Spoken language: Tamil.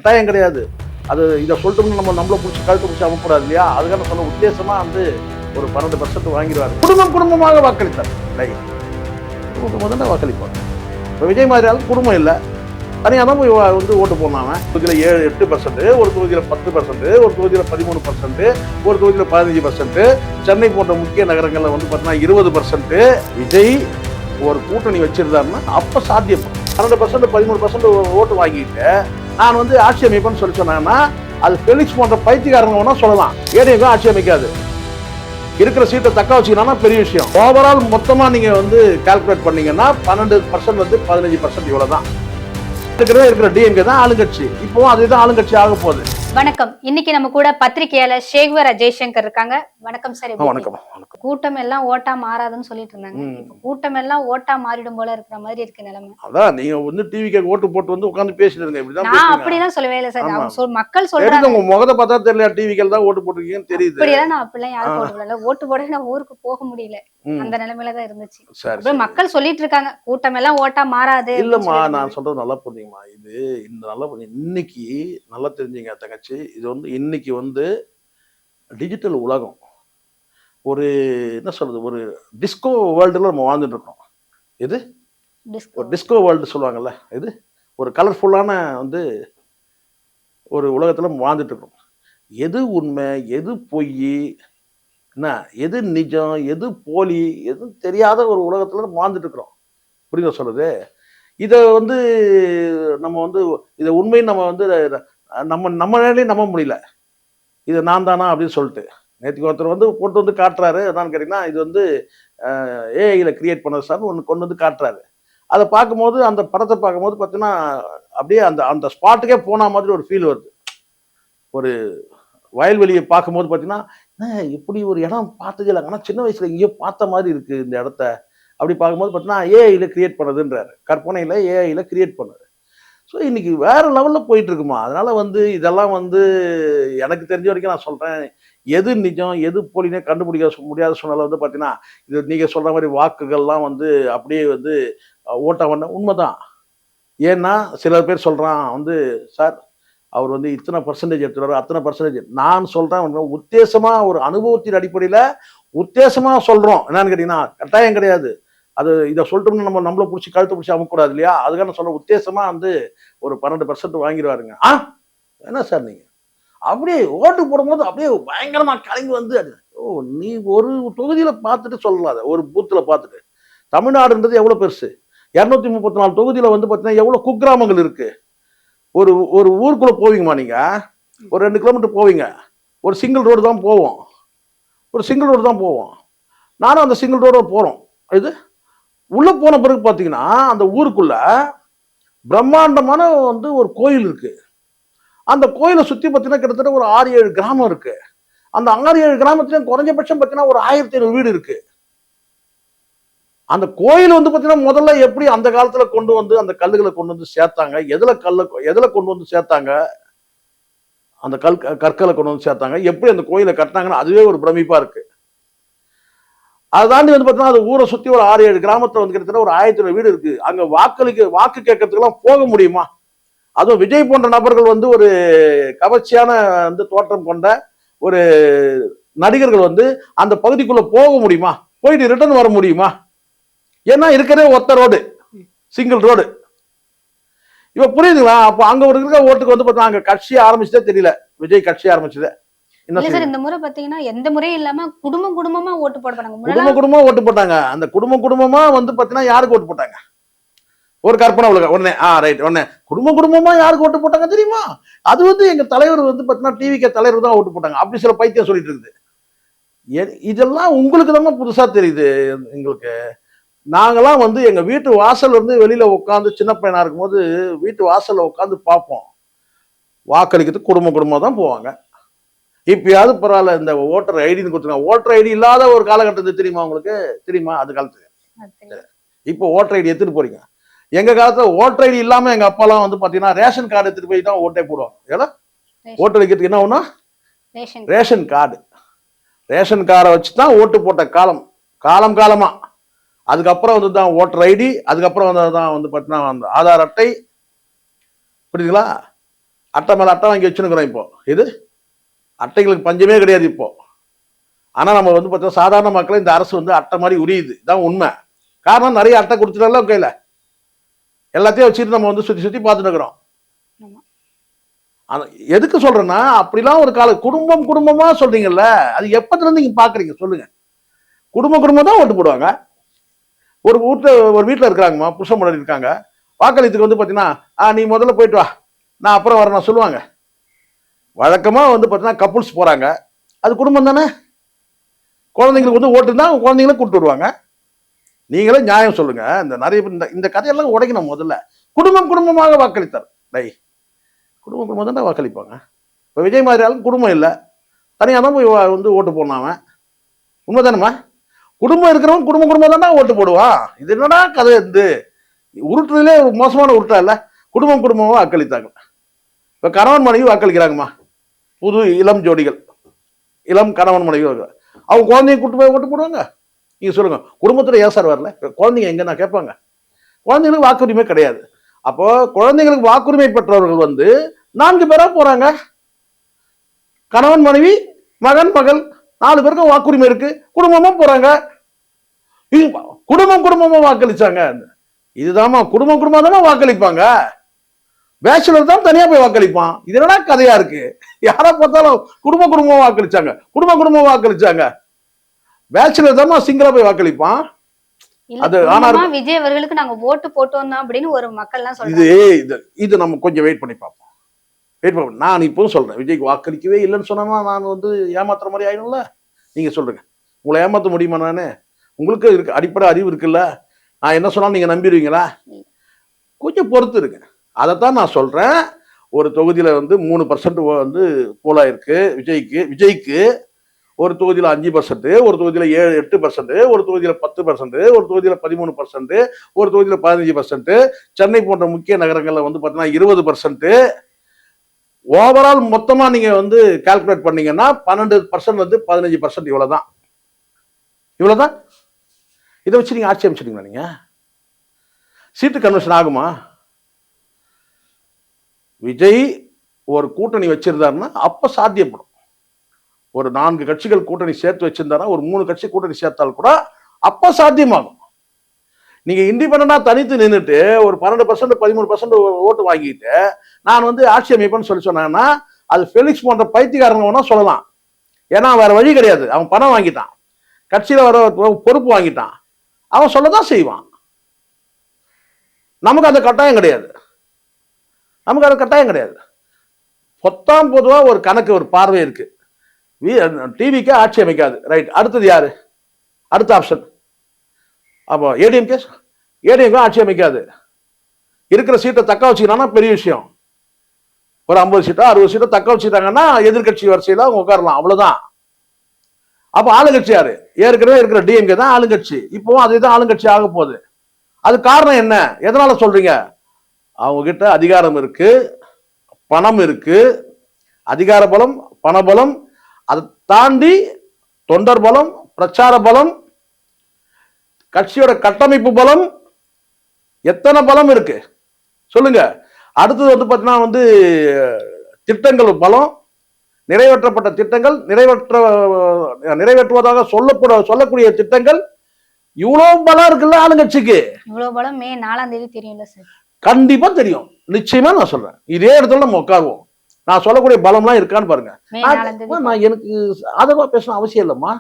கட்டாயம் கிடையாது. அது இதை சொல்லிட்டோம்னு நம்மளை பிடிச்சி கழுத்து பிடிச்சி அமுக்கூடாது இல்லையா? அதுக்கான சொன்ன உத்தேசமா வந்து ஒரு 12% வாங்கிடுவாரு. குடும்பமாக வாக்களித்தார். குடும்பம் தானே வாக்களிப்பாங்க. இப்போ விஜய் மாதிரி ஆளுக்கு குடும்பம் இல்லை, தனியாக தான் போய் வந்து ஓட்டு போடலாம. தொகுதியில் 8%, ஒரு தொகுதியில் 10%, ஒரு தொகுதியில் 13%, ஒரு தொகுதியில் 15%, சென்னை போன்ற முக்கிய நகரங்களில் வந்து பார்த்தீங்கன்னா 20%. விஜய் ஒரு கூட்டணி வச்சிருந்தாருன்னா அப்போ சாத்தியம். 12% 13% ஓட்டு வாங்கிட்டு நான் வந்து ஆட்சி அமைப்பேன்னு சொல்லி சொன்னாங்கன்னா அது பெலிக்ஸ் போன்ற பைத்தியக்காரங்க சொல்லலாம். ஏடிஎம்கே ஆட்சி அமைக்காது. இருக்கிற சீட்டை தக்க வச்சுக்கணும்னா பெரிய விஷயம். ஓவரால் மொத்தமா நீங்க வந்து கால்குலேட் பண்ணீங்கன்னா 12% வந்து 15% இவ்வளவுதான். இருக்கிற டிஎம்கே தான் ஆளுங்கட்சி. இப்போ அதுதான் ஆளுங்கட்சி ஆக போகுது. வணக்கம். இன்னைக்கு நம்ம கூட பத்திரிகையாளர் சேக்வர் ஜெய்சங்கர் இருக்காங்க. வணக்கம் சார். வணக்கம். கூட்டம் எல்லாம் ஓட்டா மாறாதுன்னு சொல்லிட்டு இருந்தாங்க. கூட்டம் எல்லாம் ஓட்டா மாறிடும் போல இருக்கிற மாதிரி இருக்கு நிலைமை. அதான் நீங்க வந்து டிவிக்கு ஓட்டு போட்டு வந்து உட்கார்ந்து பேசிடுங்க. இப்படிதான் நான் அப்படிதான் சொல்லவே இல்லை சார். மக்கள் சொல்றாங்க உங்க முகத்தை பார்த்தா தெரியல டிவிக்கு தான் ஓட்டு போட்டுருக்கீங்கன்னு தெரியுது. அப்படியெல்லாம் நான் அப்படிலாம் யாரும் ஓட்டு போடல. ஓட்டு போட நான் ஊருக்கு போக முடியல. அந்த நிலைமையில தான் இருந்துச்சு. மக்கள் சொல்லிட்டு இருக்காங்க கூட்டம் எல்லாம் ஓட்டா மாறாது. இல்லம்மா, நான் சொல்றது நல்லா புரிஞ்சுங்கம்மா. இது இந்த நல்லா இன்னைக்கு நல்லா தெரிஞ்சுங்க தங்கச்சி. இது வந்து இன்னைக்கு வந்து டிஜிட்டல் உலகம். ஒரு என்ன சொல்றது, ஒரு டிஸ்கோ வேர்ல்டுல நம்ம வாழ்ந்துட்டு இருக்கோம். இது ஒரு டிஸ்கோ வேர்ல்டு சொல்லுவாங்கல்ல, இது ஒரு கலர்ஃபுல்லான வந்து ஒரு உலகத்துல வாழ்ந்துட்டு இருக்கோம். எது உண்மை எது பொய், என்ன எது நிஜம் எது போலி எது தெரியாத ஒரு உலகத்துல நம்ம வாழ்ந்துட்டு இருக்கிறோம். புரியுதா சொல்றது? இதை வந்து நம்ம வந்து இதை உண்மைன்னு நம்ம வந்து நம்மளாலே நம்ப முடியல. இது நான் தானா அப்படின்னு சொல்லிட்டு நேற்றுக்கு ஒருத்தர் வந்து போட்டு வந்து காட்டுறாரு. என்னன்னு கேட்டீங்கன்னா இது வந்து ஏஐல கிரியேட் பண்ண சார் ஒன்று கொண்டு வந்து காட்டுறாரு. அதை பார்க்கும்போது அந்த படத்தை பார்க்கும்போது பார்த்தீங்கன்னா அப்படியே அந்த அந்த ஸ்பாட்டுக்கே போன மாதிரி ஒரு ஃபீல் வருது. ஒரு வயல்வெளியை பார்க்கும்போது பார்த்தீங்கன்னா இப்படி ஒரு இடம் பார்த்ததே இல்லை, ஆனால் சின்ன வயசுல எங்கேயோ பார்த்த மாதிரி இருக்கு இந்த இடத்த. அப்படி பார்க்கும்போது பார்த்தீங்கன்னா ஏஐல கிரியேட் பண்ணதுன்றாரு. கற்பனையில் ஏஐல கிரியேட் பண்ணது. ஸோ இன்னைக்கு வேற லெவலில் போயிட்டு இருக்குமா. அதனால வந்து இதெல்லாம் வந்து எனக்கு தெரிஞ்ச வரைக்கும் நான் சொல்றேன், எது நிஜம் எது போலினே கண்டுபிடிக்க முடியாத சூழ்நிலை வந்து பார்த்தீங்கன்னா இது நீங்க சொல்ற மாதிரி வாக்குகள்லாம் வந்து அப்படியே வந்து ஓட்ட பண்ண உண்மைதான். ஏன்னா சில பேர் சொல்றான் வந்து சார் அவர் வந்து இத்தனை பர்சன்டேஜ் எடுத்துறாரு அத்தனை பர்சன்டேஜ். நான் சொல்றேன் உத்தேசமா ஒரு அனுபவத்தின் அடிப்படையில உத்தேசமா சொல்றோம். என்னன்னு கேட்டீங்கன்னா கட்டாயம் கிடையாது. அது இதை சொல்லிட்டோம்னு நம்மளை பிடிச்சி கழுத்து பிடிச்சி அமுக்கூடாது இல்லையா? அதுக்கான சொல்ல உத்தேசமா வந்து ஒரு 12% வாங்கிடுவாருங்க. என்ன சார் நீங்க அப்படியே ஓட்டு போடும்போது அப்படியே பயங்கரமா கலங்கி வந்து நீ ஒரு தொகுதியில பார்த்துட்டு சொல்லலாத, ஒரு பூத்துல பார்த்துட்டு. தமிழ்நாடுன்றது எவ்வளவு பெருசு, 234 தொகுதியில வந்து பார்த்தீங்கன்னா எவ்வளவு குக்கிராமங்கள் இருக்கு. ஒரு ஒரு ஊருக்குள்ள போவீங்கம்மா நீங்க, ஒரு 2 கிலோமீட்டர் போவீங்க, ஒரு சிங்கிள் ரோடு தான் போவோம். ஒரு சிங்கிள் ரோடு தான் போவோம். நானும் அந்த சிங்கிள் ரோட போறோம். இது உள்ள போன பிறகு பார்த்தீங்கன்னா அந்த ஊருக்குள்ள பிரம்மாண்டமான வந்து ஒரு கோயில் இருக்கு. அந்த கோயிலை சுத்தி பார்த்தீங்கன்னா கிட்டத்தட்ட ஒரு 6-7 கிராமம் இருக்கு. அந்த 6-7 கிராமத்திலும் குறைஞ்சபட்சம் பார்த்தீங்கன்னா ஒரு 1500 வீடு இருக்கு. அந்த கோயில் வந்து பார்த்தீங்கன்னா முதல்ல எப்படி அந்த காலத்துல கொண்டு வந்து அந்த கல்லுகளை கொண்டு வந்து சேர்த்தாங்க, எதுல கொண்டு வந்து சேர்த்தாங்க, அந்த கற்களை கொண்டு வந்து சேர்த்தாங்க, எப்படி அந்த கோயிலை கட்டினாங்கன்னு அதுவே ஒரு பிரமிப்பா இருக்கு. அதை தாண்டி வந்து பார்த்தீங்கன்னா அது ஊரை சுத்தி ஒரு 6-7 கிராமத்துல வந்து கிட்டத்தட்ட ஒரு 1000 வீடு இருக்கு. அங்க வாக்கு கேட்கறதுக்கெல்லாம் போக முடியுமா? அதுவும் விஜய் போன்ற நபர்கள் வந்து ஒரு கவர்ச்சியான வந்து தோற்றம் கொண்ட ஒரு நடிகர்கள் வந்து அந்த பகுதிக்குள்ள போக முடியுமா? போயிட்டு ரிட்டர்ன் வர முடியுமா? ஏன்னா இருக்கிறதே ஒத்த ரோடு, சிங்கிள் ரோடு. இப்ப புரியுதுங்களா? அப்போ அங்க ஒரு இருக்கிற ஓட்டுக்கு வந்து பார்த்தா அங்க கட்சி ஆரம்பிச்சதே தெரியல. விஜய் கட்சி ஆரம்பிச்சதே இந்த முறை பாத்தீங்கன்னா எந்த முறையும் இல்லாம குடும்பமா ஓட்டு போட்டாங்க. குடும்பமா ஓட்டு போட்டாங்க. அந்த குடும்பமா வந்து பாத்தீங்கன்னா யாருக்கு ஓட்டு போட்டாங்க? ஒரு கற்பனை உலக உடனே ரைட் உடனே குடும்பமா யாருக்கு ஓட்டு போட்டாங்க தெரியுமா? அது வந்து எங்க தலைவர் வந்து பாத்தீங்கன்னா டிவிக்கு தலைவர் தான் ஓட்டு போட்டாங்க. அப்படி சில பைத்தியம் சொல்லிட்டு இருக்குது. இதெல்லாம் உங்களுக்கு தான் புதுசா தெரியுது. எங்களுக்கு நாங்கெல்லாம் வந்து எங்க வீட்டு வாசல் இருந்து வெளியில உட்காந்து சின்ன பையனா இருக்கும்போது வீட்டு வாசல்ல உட்காந்து பார்ப்போம். வாக்களிக்கிறதுக்கு குடும்பமா தான் போவாங்க. இப்பயாவது பரவாயில்ல இந்த ஓட்டர் ஐடின்னு கொடுத்துருக்காங்க. ஓட்டர் ஐடி இல்லாத ஒரு காலகட்டத்துக்கு தெரியுமா உங்களுக்கு? தெரியுமா அது காலத்துக்கு? இப்போ ஓட்டர் ஐடி எடுத்துட்டு போறீங்க. எங்க காலத்துல ஓட்டர் ஐடி இல்லாம எங்க அப்பாலாம் வந்து பாத்தீங்கன்னா ரேஷன் கார்டு எடுத்துட்டு போய் தான் ஓட்டே போடுவாங்க. ஏன்னா ஓட்டர் வைக்கிறதுக்கு என்ன ஒண்ணு ரேஷன் கார்டு. ரேஷன் கார்டை வச்சுதான் ஓட்டு போட்ட காலமா. அதுக்கப்புறம் வந்து தான் ஓட்டர் ஐடி, அதுக்கப்புறம் வந்து தான் வந்து பாத்தீங்கன்னா ஆதார் அட்டை. புரியுதுங்களா? அட்டை மேல அட்டை வாங்கி வச்சுருக்கிறோம். இப்போ இது அட்டைகளுக்கு பஞ்சமே கிடையாது இப்போ. ஆனா நம்ம வந்து பார்த்தா சாதாரண மக்களை இந்த அரசு வந்து அட்டை மாதிரி உரியுது. இதான் உண்மை. காரணம் நிறைய அட்டை கொடுத்துட்டால கையில எல்லாத்தையும் வச்சுட்டு நம்ம வந்து சுத்தி சுத்தி பார்த்துட்டு இருக்கிறோம். எதுக்கு சொல்றேன்னா, அப்படிலாம் ஒரு கால குடும்பம் குடும்பமா சொல்றீங்கல்ல, அது எப்பத்துல இருந்து நீங்க பாக்குறீங்க சொல்லுங்க. குடும்பம் தான் ஓட்டு போடுவாங்க. ஒரு வீட்டுல இருக்கிறாங்கம்மா, புருஷன் முன்னாடி இருக்காங்க, வாக்களித்துக்கு வந்து பாத்தீங்கன்னா நீ முதல்ல போயிட்டு வா, நான் அப்புறம் வரேன் சொல்லுவாங்க. வழக்கமா வந்து பாத்தீங்கன்னா கப்புள்ஸ் போறாங்க, அது குடும்பம் தானே. குழந்தைங்களுக்கு வந்து ஓட்டு தான் குழந்தைங்கள கூப்பிட்டு வருவாங்க. நீங்களே நியாயம் சொல்லுங்க. இந்த நிறைய இந்த கதையெல்லாம் உடைக்கணும். முதல்ல குடும்பமாக வாக்களித்தார். குடும்பம் தான் வாக்களிப்பாங்க. இப்போ விஜய் மாதிரி ஆளுக்கு குடும்பம் இல்லை, தனியாக தான் போய் வந்து ஓட்டு போடணும். அவன் உண்மை தானேம்மா? குடும்பம் இருக்கிறவன் குடும்பம் தானே ஓட்டு போடுவான். இது என்னடா கதை இருந்து உருட்டுறதுலே ஒரு மோசமான உருட்டா இல்லை. குடும்பமாக வாக்களித்தாங்க. இப்போ கணவன் மனைவி வாக்களிக்கிறாங்கம்மா, புது இளம் ஜோடிகள், இளம் கணவன் மனைவி அவங்க குழந்தைய கூட்டு போய் ஓட்டு போடுவாங்க. நீங்க சொல்லுங்க, குடும்பத்துல ஏன் சார் வரல? குழந்தைங்க எங்க நான் கேட்பாங்க. குழந்தைங்களுக்கு வாக்குரிமை கிடையாது. அப்போ குழந்தைங்களுக்கு வாக்குரிமை பெற்றவர்கள் வந்து 4 பேரா போறாங்க. கணவன் மனைவி மகன் மகள் 4 பேருக்கும் வாக்குரிமை இருக்கு, குடும்பமா போறாங்க. குடும்பமா வாக்களிச்சாங்க. இதுதாம்மா குடும்பமா தானே வாக்களிப்பாங்க. பேச்சுலர் தான் தனியா போய் வாக்களிப்பான். இது என்னடா கதையா இருக்கு? யாரை பார்த்தாலும் குடும்பமா வாக்களிச்சாங்க, குடும்பமா வாக்களிச்சாங்க. பேச்சுலர் தான் சிங்கிளா போய் வாக்களிப்பான். அது ஆனா விஜய் அவர்களுக்கு நாங்க ஓட்டு போட்டோம் தான் அப்படின்னு ஒரு மக்கள் எல்லாம் சொல்றாங்க. இது நம்ம கொஞ்சம் வெயிட் பண்ணி பார்ப்போம். நான் இப்பவும் சொல்றேன், விஜய்க்கு வாக்களிக்கவே இல்லைன்னு சொன்னா நான் வந்து ஏமாத்துற மாதிரி ஆயிடும்ல. நீங்க சொல்லுங்க, உங்களை ஏமாத்த முடியுமா? நானு உங்களுக்கு இருக்கு அடிப்படை அறிவு இருக்குல்ல. நான் என்ன சொன்னாலும் நீங்க நம்பிடுவீங்களா? கொஞ்சம் பொறுத்து இருக்கு. அதைத்தான் நான் சொல்றேன். ஒரு தொகுதியில வந்து 3% வந்து போலா இருக்கு விஜய்க்கு. ஒரு தொகுதியில 5%, ஒரு தொகுதியில 8%, ஒரு தொகுதியில 10%, ஒரு தொகுதியில 13%, ஒரு தொகுதியில 15%. சென்னை போன்ற முக்கிய நகரங்கள்ல வந்து பாத்தீங்கன்னா 20%. ஓவரால் மொத்தமா நீங்க வந்து கால்குலேட் பண்ணீங்கன்னா 12% வந்து 15% இவ்வளவுதான். இதை வச்சு நீங்க ஆட்சி அமைச்சிட்டீங்களா? நீங்க சீட்டு கன்வர்ஷன் ஆகுமா? விஜய் ஒரு கூட்டணி வச்சிருந்தாருன்னா அப்ப சாத்தியப்படும். ஒரு 4 கட்சிகள் கூட்டணி சேர்த்து வச்சிருந்தாரா, ஒரு 3 கட்சி கூட்டணி சேர்த்தால் கூட அப்ப சாத்தியமாகும். நீங்க இண்டிபெண்டா தனித்து நின்றுட்டு ஒரு 12% 13% ஓட்டு வாங்கிட்டு நான் வந்து ஆட்சி அமைப்பேன்னு சொன்னாங்கன்னா அது ஃபெலிக்ஸ் போன்ற பைத்தியக்காரங்க சொல்லலாம். ஏன்னா வேற வழி கிடையாது. அவன் பணம் வாங்கிட்டான், கட்சியில வர பொறுப்பு வாங்கிட்டான், அவன் சொல்லதான் செய்வான். நமக்கு அந்த கட்டாயம் கிடையாது. பொத்தாம் பொதுவா ஒரு கணக்கு, ஒரு பார்வை இருக்கு. டிவிக்கு ஆட்சி அமைக்காது, ரைட். அடுத்தது யாரு? அடுத்த ஆப்ஷன் அப்போ ஏடிஎம்கே ஆட்சி அமைக்காது. இருக்கிற சீட்டை தக்க வச்சுக்கணும்னா பெரிய விஷயம். ஒரு 50 சீட்டோ 60 சீட்டோ தக்க வச்சுட்டாங்கன்னா எதிர்கட்சி வரிசையில அவங்க உட்காரலாம், அவ்வளவுதான். அப்ப ஆளுங்கட்சி யாரு? ஏற்கனவே இருக்கிற டிஎம்கே தான் ஆளுங்கட்சி. இப்பவும் அதுதான் ஆளுங்கட்சி ஆக போகுது. அது காரணம் என்ன? எதனால சொல்றீங்க? அவங்க கிட்ட அதிகாரம் இருக்கு, பணம் இருக்கு. அதிகார பலம், பணபலம், அதை தாண்டி தொண்டர் பலம், பிரச்சார பலம், கட்சியோட கட்டமைப்பு பலம், எத்தனை பலம் இருக்கு சொல்லுங்க. அடுத்தது வந்து பாத்தீங்கன்னா வந்து திட்டங்கள் பலம், நிறைவேற்றப்பட்ட திட்டங்கள், நிறைவேற்றுவதாக சொல்லக்கூடிய திட்டங்கள், இவ்வளவு பலம் இருக்குல்ல ஆளுங்கட்சிக்கு. இவ்வளவு பலம் மே 4ஆம் தேதி தெரியும்ல சார்? கண்டிப்பா தெரியும், நிச்சயமா. நான் சொல்றேன், இதே இடத்துல நம்ம உட்காருவோம். நான் சொல்லக்கூடிய பலம்லாம் இருக்கான்னு பாருங்க. நான் எனக்கு ஆதரவா பேசணும் அவசியம் இல்லம்மா.